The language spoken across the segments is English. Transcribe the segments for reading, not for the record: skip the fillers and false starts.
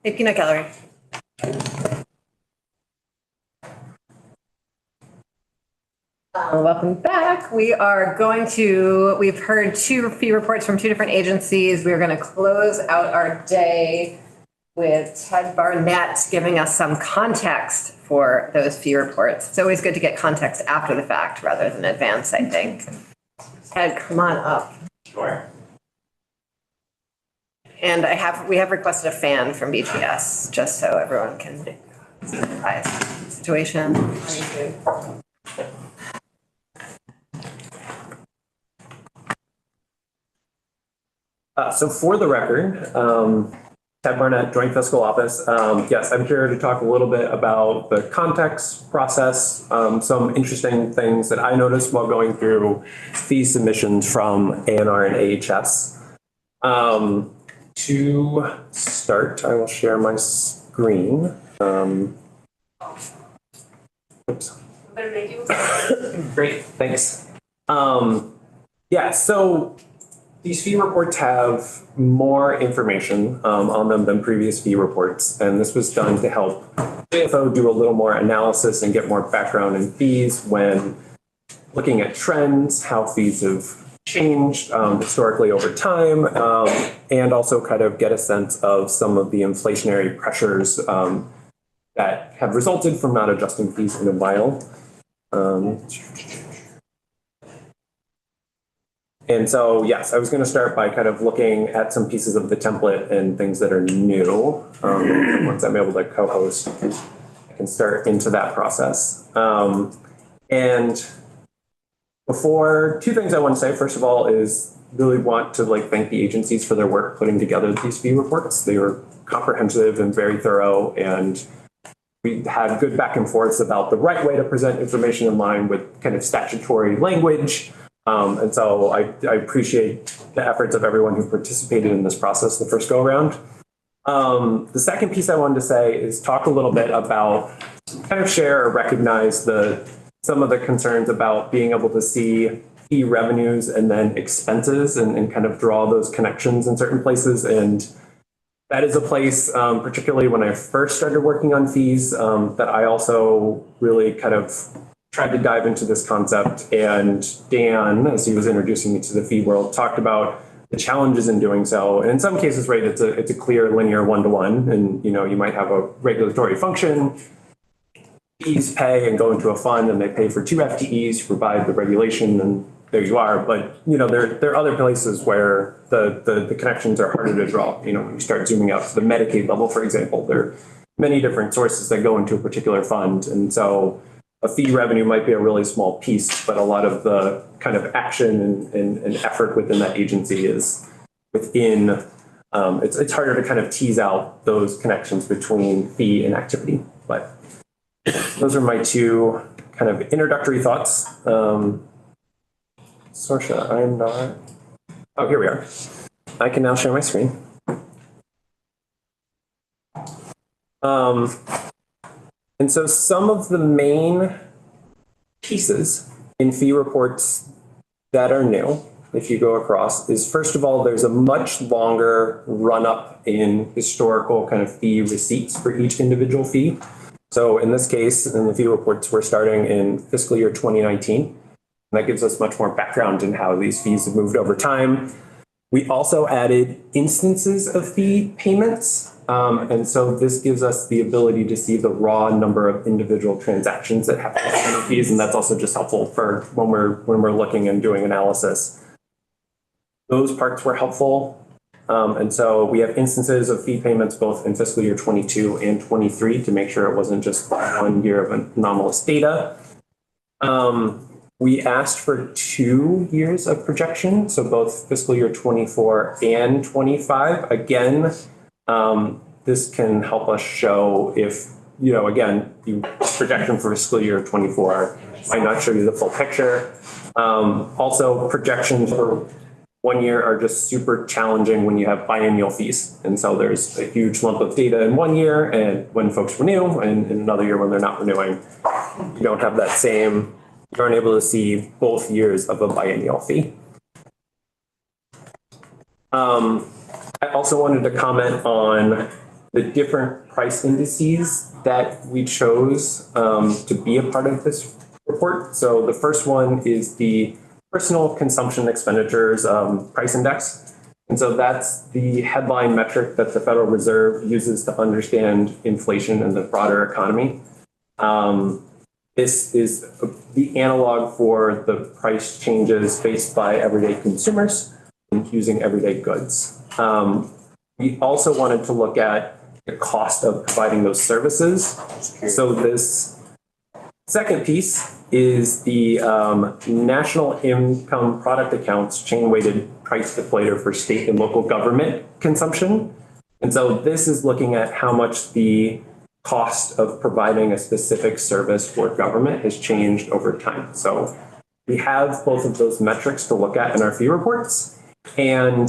Hey, Peanut Gallery. Welcome back. We've heard two fee reports from two different agencies. We're going to close out our day with Ted Barnett giving us some context for those fee reports. It's always good to get context after the fact rather than advance, I think. Ted, come on up. Sure. And we have requested a fan from BGS, just so everyone can sympathize with the situation. So for the record, Ted Barnett, Joint Fiscal Office. Yes, I'm here to talk a little bit about the context process, some interesting things that I noticed while going through fee submissions from ANR and AHS. To start, I will share my screen. Oops. Great, thanks. Yeah, so these fee reports have more information on them than previous fee reports, and this was done to help JFO do a little more analysis and get more background in fees when looking at trends, how fees have changed historically over time, and also kind of get a sense of some of the inflationary pressures that have resulted from not adjusting fees in a while. And so, yes, I was going to start by kind of looking at some pieces of the template and things that are new. Once I'm able to co-host, I can start into that process. And before, two things I want to say, first of all, is really want to thank the agencies for their work putting together these fee reports. They were comprehensive and very thorough, and we had good back and forths about the right way to present information in line with kind of statutory language. And so I appreciate the efforts of everyone who participated in this process the first go around. The second piece I wanted to say is talk a little bit about, kind of share or recognize some of the concerns about being able to see fee revenues and then expenses and kind of draw those connections in certain places. And that is a place, particularly when I first started working on fees, that I also really kind of tried to dive into this concept. And Dan, as he was introducing me to the fee world, talked about the challenges in doing so. And in some cases, right, it's a clear linear one-to-one, and you might have a regulatory function. Fees pay and go into a fund, and they pay for 2 FTEs to provide the regulation, and there you are. But there are other places where the connections are harder to draw. When you start zooming out to the Medicaid level, for example, there are many different sources that go into a particular fund, and so a fee revenue might be a really small piece, but a lot of the kind of action and effort within that agency is within. It's harder to kind of tease out those connections between fee and activity, but. Those are my two kind of introductory thoughts. Sorsha, I'm not. Oh, here we are. I can now share my screen. And so some of the main pieces in fee reports that are new, if you go across, is first of all, there's a much longer run up in historical kind of fee receipts for each individual fee. So in this case, in the fee reports, we're starting in fiscal year 2019. And that gives us much more background in how these fees have moved over time. We also added instances of fee payments. And so this gives us the ability to see the raw number of individual transactions that have fees. And that's also just helpful for when we're looking and doing analysis. Those parts were helpful. And so we have instances of fee payments both in fiscal year 22 and 23 to make sure it wasn't just 1 year of anomalous data. We asked for 2 years of projection, so both fiscal year 24 and 25. Again, this can help us show if, again, you projection for fiscal year 24 might not show you the full picture. Also, projections for 1 year are just super challenging when you have biennial fees. And so there's a huge lump of data in 1 year, and when folks renew, and in another year when they're not renewing, you don't have that same, you aren't able to see both years of a biennial fee. I also wanted to comment on the different price indices that we chose to be a part of this report. So the first one is the personal consumption expenditures price index. And so that's the headline metric that the Federal Reserve uses to understand inflation in the broader economy. This is the analog for the price changes faced by everyday consumers using everyday goods. We also wanted to look at the cost of providing those services. So this second piece is the National Income Product Accounts chain-weighted price deflator for state and local government consumption. And so this is looking at how much the cost of providing a specific service for government has changed over time. So we have both of those metrics to look at in our fee reports. And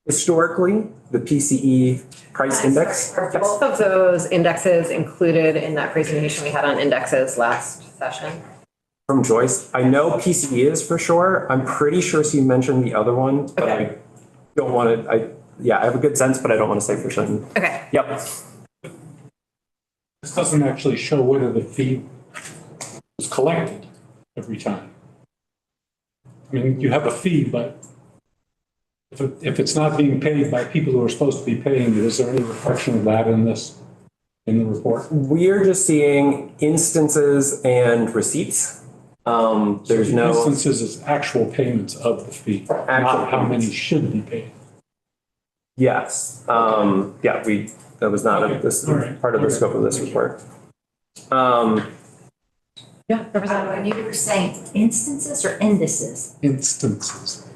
historically, the PCE price index. Are both of those indexes included in that presentation we had on indexes last session? From Joyce, I know PCE is for sure. I'm pretty sure she mentioned the other one, but Okay. I don't want to, I have a good sense, but I don't want to say for certain. Okay. Yep. This doesn't actually show whether the fee was collected every time. I mean, you have a fee, but if it's not being paid by people who are supposed to be paying it, is there any reflection of that in this, in the report? We're just seeing instances and receipts. There's no Instances is actual payments of the fee, not how many should be paid. Yes. Yeah, that was not this All right. part of the scope of this report. Yeah, Representative. You were saying instances or indices? Instances.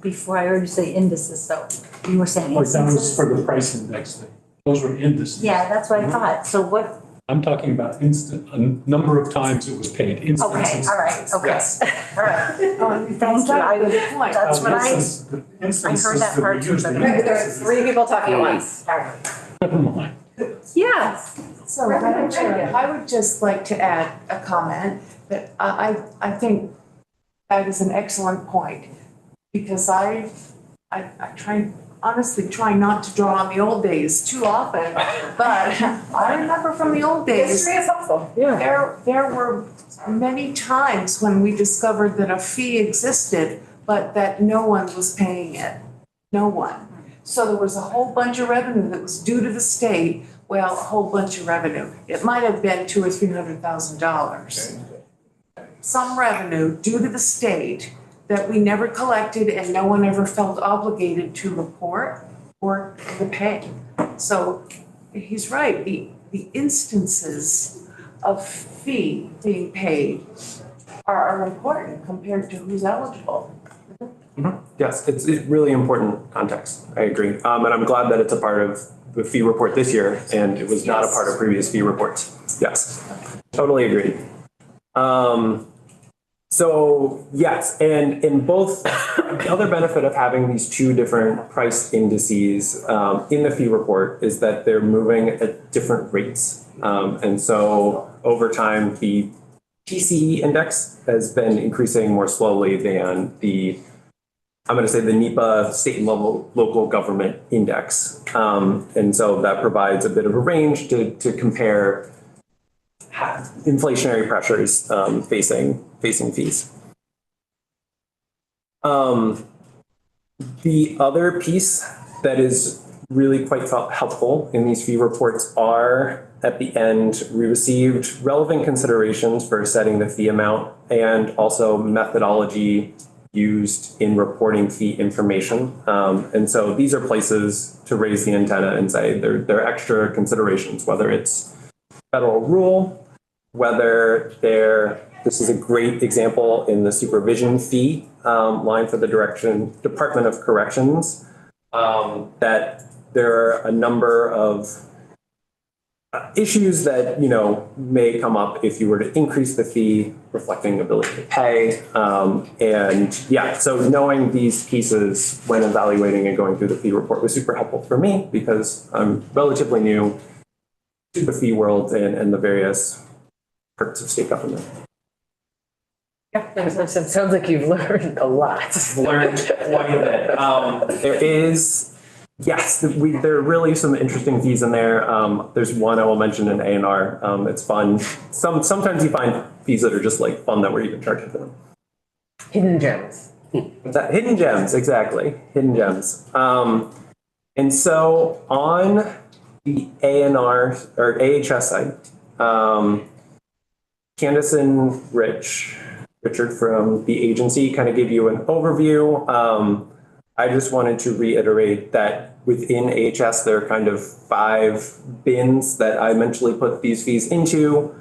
Before I heard you say indices, so you were saying Like that was instances? for the price index thing. Those were indices. Yeah, that's what I thought. So what, I'm talking about a number of times it was paid. okay, Instances. all right, okay, Yes. all right. Thank you. That's what I heard that part too, but- There are three people talking at once. Never mind. Yes. So, Madam Chair, I would just like to add a comment that I think that is an excellent point. Because I honestly try not to draw on the old days too often, but I remember from the old days, History is helpful. Yeah. there were many times when we discovered that a fee existed, but that no one was paying it. No one. So there was a whole bunch of revenue that was due to the state. Well, a whole bunch of revenue. It might have been $200,000 or $300,000. Some revenue due to the state that we never collected and no one ever felt obligated to report or to pay. So he's right, the instances of fee being paid are important compared to who's eligible. Yes, it's really important context. I agree. And I'm glad that it's a part of the fee report this year and it was not a part of previous fee reports. Yes, totally agreed. So yes, and in both, the other benefit of having these two different price indices in the fee report is that they're moving at different rates. And so over time, the PCE index has been increasing more slowly than the, I'm going to say the NEPA state and local government index. And so that provides a bit of a range to compare inflationary pressures facing fees. The other piece that is really quite helpful in these fee reports are at the end, we received relevant considerations for setting the fee amount and also methodology used in reporting fee information. And so these are places to raise the antenna and say there are extra considerations, whether it's federal rule, whether this is a great example in the supervision fee line for the Department of Corrections, that there are a number of issues that, may come up if you were to increase the fee, reflecting ability to pay. And yeah, so knowing these pieces when evaluating and going through the fee report was super helpful for me because I'm relatively new to the fee world and the various parts of state government. Yeah, it sounds like you've learned a lot. Learned quite a bit. There is Yes, there are really some interesting fees in there. There's one I will mention in A&R. It's fun. Sometimes you find fees that are just like fun that we're even charging for them. Hidden gems. Hidden gems, exactly. Hidden gems. And so on the A&R or AHS side, Candace and Richard from the agency kind of gave you an overview. I just wanted to reiterate that within AHS, there are kind of 5 bins that I mentally put these fees into.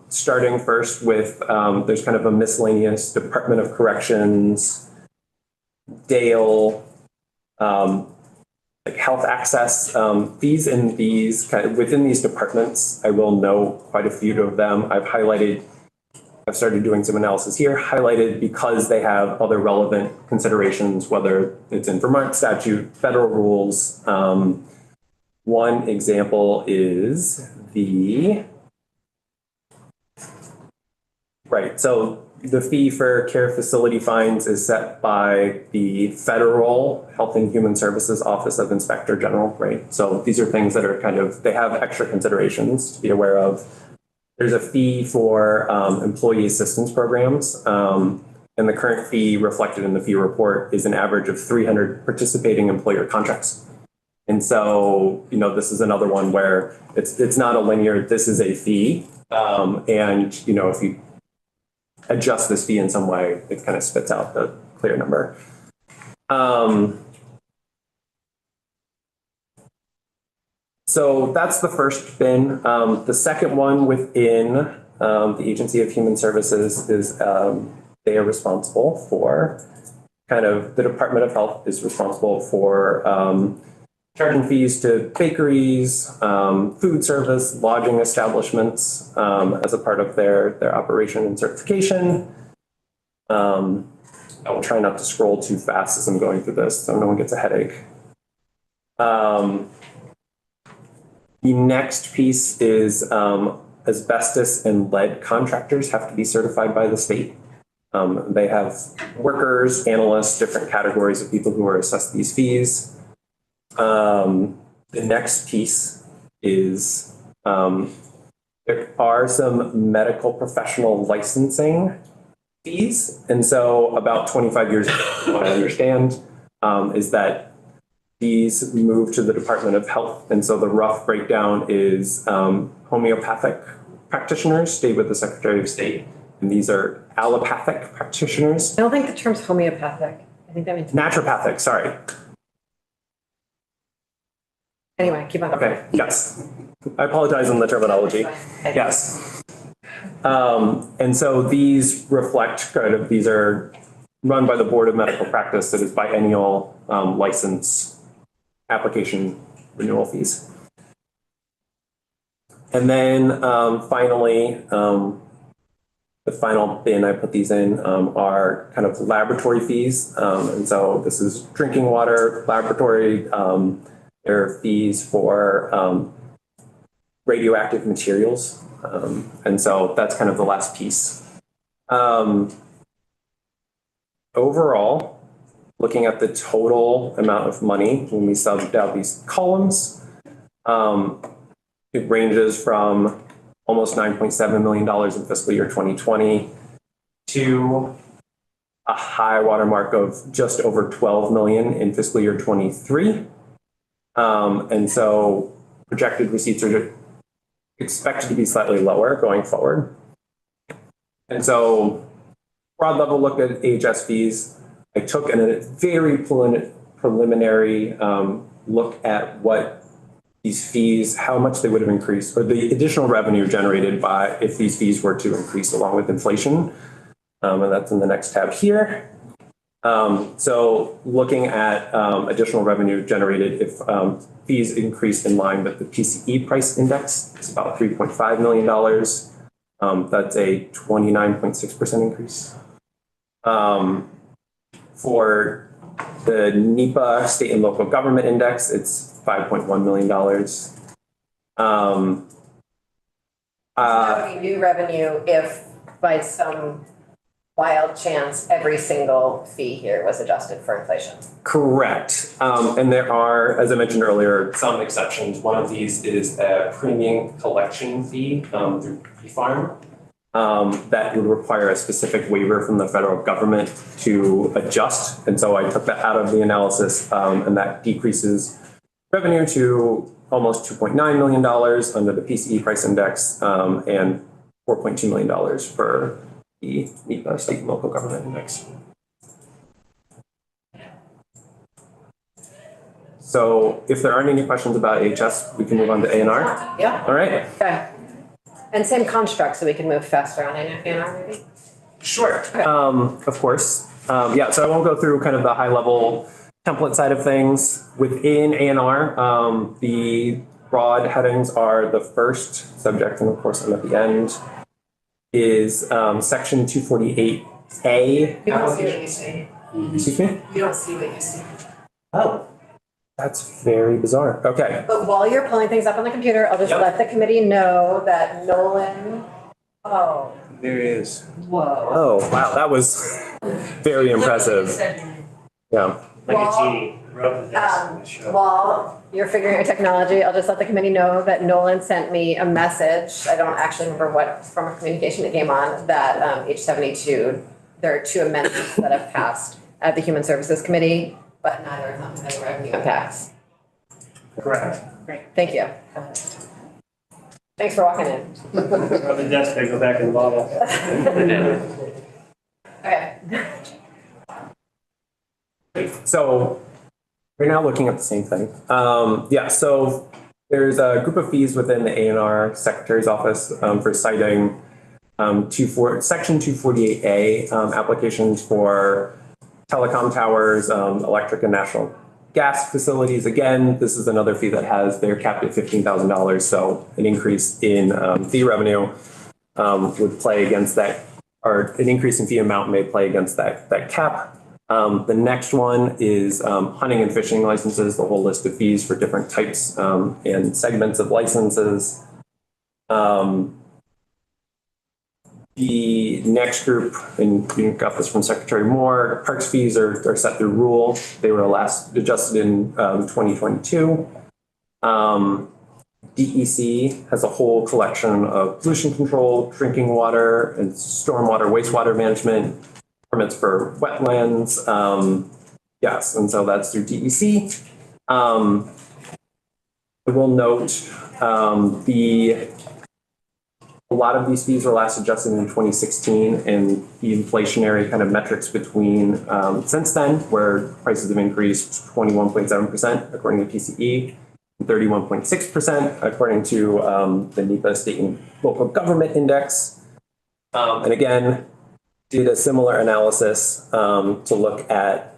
Starting first with, there's kind of a miscellaneous Department of Corrections, Dale, like health access, fees in these within these departments. I will know quite a few of them. I've started doing some analysis here, highlighted because they have other relevant considerations, whether it's in Vermont statute, federal rules. One example is so the fee for care facility fines is set by the Federal Health and Human Services Office of Inspector General, right? So these are things that are they have extra considerations to be aware of. There's a fee for employee assistance programs, and the current fee reflected in the fee report is an average of 300 participating employer contracts. And so, this is another one where it's not a linear, this is a fee. And, if you adjust this fee in some way, it kind of spits out the clear number. So that's the first bin. The second one within the Agency of Human Services is they are responsible for the Department of Health is responsible for charging fees to bakeries, food service, lodging establishments as a part of their operation and certification. I will try not to scroll too fast as I'm going through this so no one gets a headache. The next piece is asbestos and lead contractors have to be certified by the state. They have workers, analysts, different categories of people who are assessed these fees. The next piece is there are some medical professional licensing fees. And so about 25 years ago, what I understand is that these move to the Department of Health. And so the rough breakdown is homeopathic practitioners stay with the Secretary of State. And these are allopathic practitioners. I don't think the term's homeopathic. I think that means Naturopathic, sorry. Anyway, keep on. Okay, yes. I apologize on the terminology. Yes. And so these reflect these are run by the Board of Medical Practice. That is biennial license application renewal fees. And then finally, the final bin I put these in are kind of laboratory fees. And so this is drinking water, laboratory. There are fees for radioactive materials. And so that's kind of the last piece. Overall, looking at the total amount of money when we subbed out these columns, it ranges from almost $9.7 million in fiscal year 2020 to a high watermark of just over 12 million in fiscal year 23. And so projected receipts are expected to be slightly lower going forward. And so broad level look at AHS fees. I took a very preliminary look at what these fees, how much they would have increased, or the additional revenue generated by if these fees were to increase along with inflation. And that's in the next tab here. So looking at additional revenue generated if fees increased in line with the PCE price index, it's about $3.5 million. That's a 29.6% increase. For the NEPA state and local government index, it's $5.1 million. That would be new revenue if by some wild chance every single fee here was adjusted for inflation? Correct. And there are, as I mentioned earlier, some exceptions. One of these is a premium collection fee through Farm that would require a specific waiver from the federal government to adjust. And so I took that out of the analysis, and that decreases revenue to almost $2.9 million under the PCE price index, and $4.2 million for the NEPA state and local government index. So if there aren't any questions about HS, we can move on to A&R. Yeah, All right. okay. And same construct, so we can move faster on A&R maybe? Sure. Of course. Yeah, so I won't go through kind of the high level template side of things. Within A&R, the broad headings are the first subject, and of course I'm at the end, is section 248A. We don't see what you see. Excuse me? We don't see what you see. Oh, that's very bizarre. Okay. But while you're pulling things up on the computer, I'll just Yep. let the committee know that Nolan, oh, There he is. whoa. Oh, wow, that was very impressive. Yeah. Like Well, a genie wrote the show. While you're figuring out technology, I'll just let the committee know that Nolan sent me a message. I don't actually remember what form of communication it came on, that H72, there are 2 amendments that have passed at the Human Services Committee, but neither of them has revenue impacts. Correct. Thank you. Thanks for walking in. On the desk, I go back and log off. Okay. So we're now looking at the same thing. Yeah, so there's a group of fees within the A&R Secretary's Office for citing Section 248A applications for telecom towers, electric and natural gas facilities. Again, this is another fee that has, they're capped at $15,000. So an increase in fee revenue would play against that, or an increase in fee amount may play against that cap. The next one is hunting and fishing licenses, the whole list of fees for different types and segments of licenses. The next group, and you got this from Secretary Moore, parks fees are set through rule. They were last adjusted in 2022. DEC has a whole collection of pollution control, drinking water, and stormwater, wastewater management, permits for wetlands. Yes, and so that's through DEC. I will note a lot of these fees were last adjusted in 2016, and the inflationary kind of metrics between since then, where prices have increased 21.7% according to PCE, 31.6% according to the NEPA state and local government index. And again, did a similar analysis to look at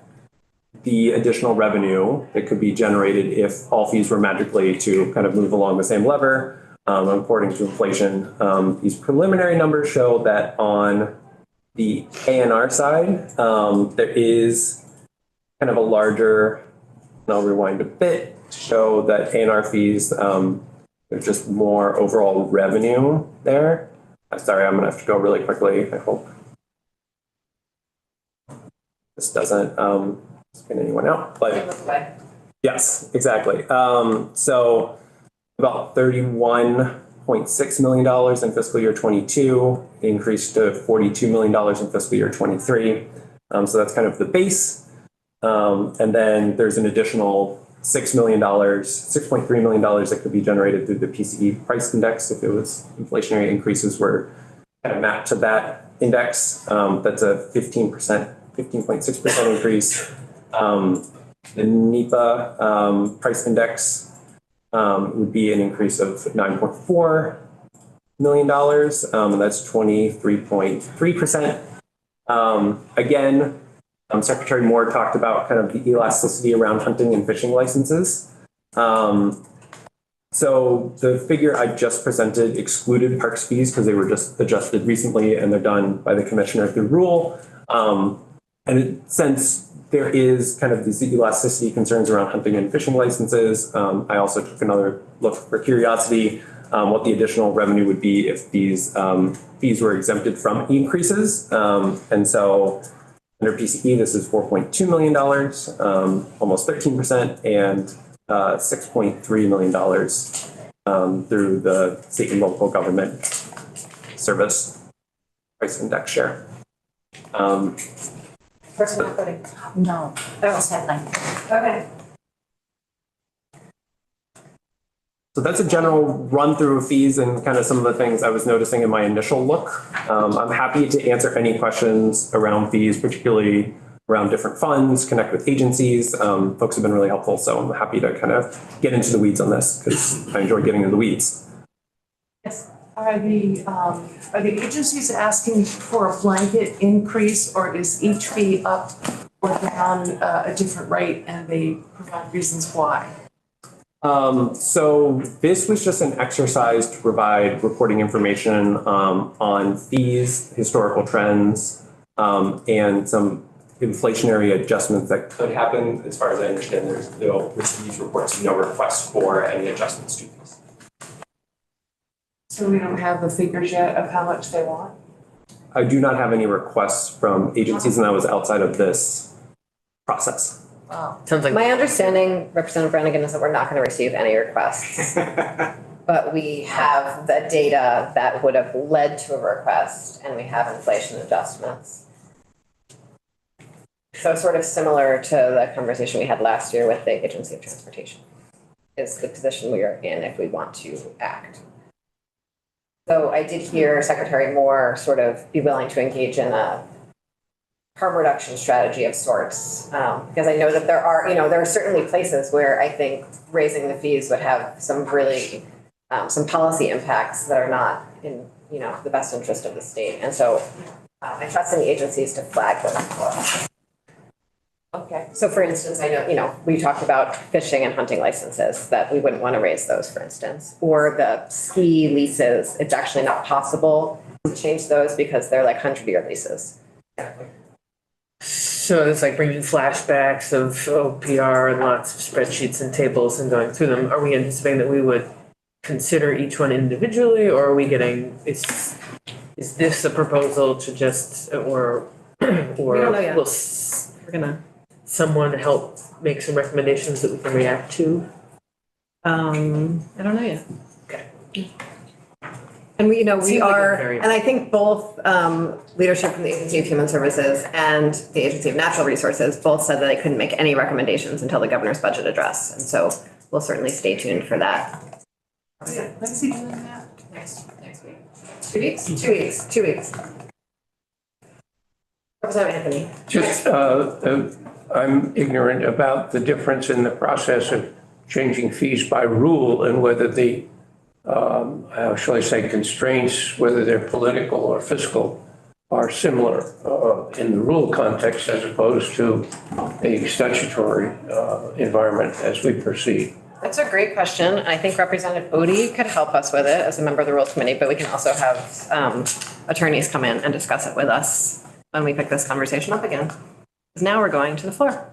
the additional revenue that could be generated if all fees were magically to kind of move along the same lever. According to inflation, these preliminary numbers show that on the A&R side, there is kind of a larger, and I'll rewind a bit to show that A&R fees, there's just more overall revenue there. Sorry, I'm gonna have to go really quickly, I hope. This doesn't spin anyone out, but yes, exactly. So about $31.6 million in fiscal year 22, increased to $42 million in fiscal year 23. So that's kind of the base. And then there's an additional $6 million, $6.3 million that could be generated through the PCE price index if it was inflationary increases were kind of mapped to that index. That's a 15.6% increase. The NEPA price index would be an increase of $9.4 million, and that's 23.3%. Again, Secretary Moore talked about kind of the elasticity around hunting and fishing licenses. So the figure I just presented excluded parks fees because they were just adjusted recently and they're done by the commissioner through rule. Since there is kind of these elasticity concerns around hunting and fishing licenses, I also took another look for curiosity what the additional revenue would be if these fees were exempted from increases. And so under PCE, this is $4.2 million, almost 13%, and $6.3 million through the state and local government service price index share. Person not voting. No, sadly. Okay. So that's a general run through of fees and kind of some of the things I was noticing in my initial look. I'm happy to answer any questions around fees, particularly around different funds, connect with agencies. Folks have been really helpful, so I'm happy to kind of get into the weeds on this because I enjoy getting into the weeds. Yes. Are the agencies asking for a blanket increase, or is each fee up or down a different rate, and they provide reasons why? So this was just an exercise to provide reporting information on fees, historical trends, and some inflationary adjustments that could happen. As far as I understand, with these reports, no request for any adjustments to fees. So we don't have the figures yet of how much they want? I do not have any requests from agencies, and that was outside of this process. Wow. Sounds like. My understanding, Representative Brannigan, is that we're not going to receive any requests. But we have the data that would have led to a request, and we have inflation adjustments. So sort of similar to the conversation we had last year with the Agency of Transportation is the position we are in if we want to act. So I did hear Secretary Moore sort of be willing to engage in a harm reduction strategy of sorts, because I know that there are certainly places where I think raising the fees would have some really, some policy impacts that are not in, the best interest of the state. And so I trust in the agencies to flag those for us. Okay. So for instance, I know, we talked about fishing and hunting licenses, that we wouldn't want to raise those, for instance, or the ski leases. It's actually not possible to change those because they're like 100-year leases. So it's like bringing flashbacks of OPR and lots of spreadsheets and tables and going through them. Are we anticipating that we would consider each one individually, or are we getting, is this a proposal to just, or We don't know yet. we're gonna, someone help make some recommendations that we can react to? I don't know yet. Okay. And we Seems like a are, very- and I think both leadership from the Agency of Human Services and the Agency of Natural Resources both said that they couldn't make any recommendations until the governor's budget address. And so we'll certainly stay tuned for that. When's he doing that? Next week. 2 weeks? 2 weeks, 2 weeks. Representative Anthony. Just, I'm ignorant about the difference in the process of changing fees by rule and whether the, how shall I say, constraints, whether they're political or fiscal, are similar in the rule context as opposed to a statutory environment as we proceed. That's a great question. I think Representative Odie could help us with it as a member of the Rules Committee, but we can also have attorneys come in and discuss it with us when we pick this conversation up again. Now we're going to the floor.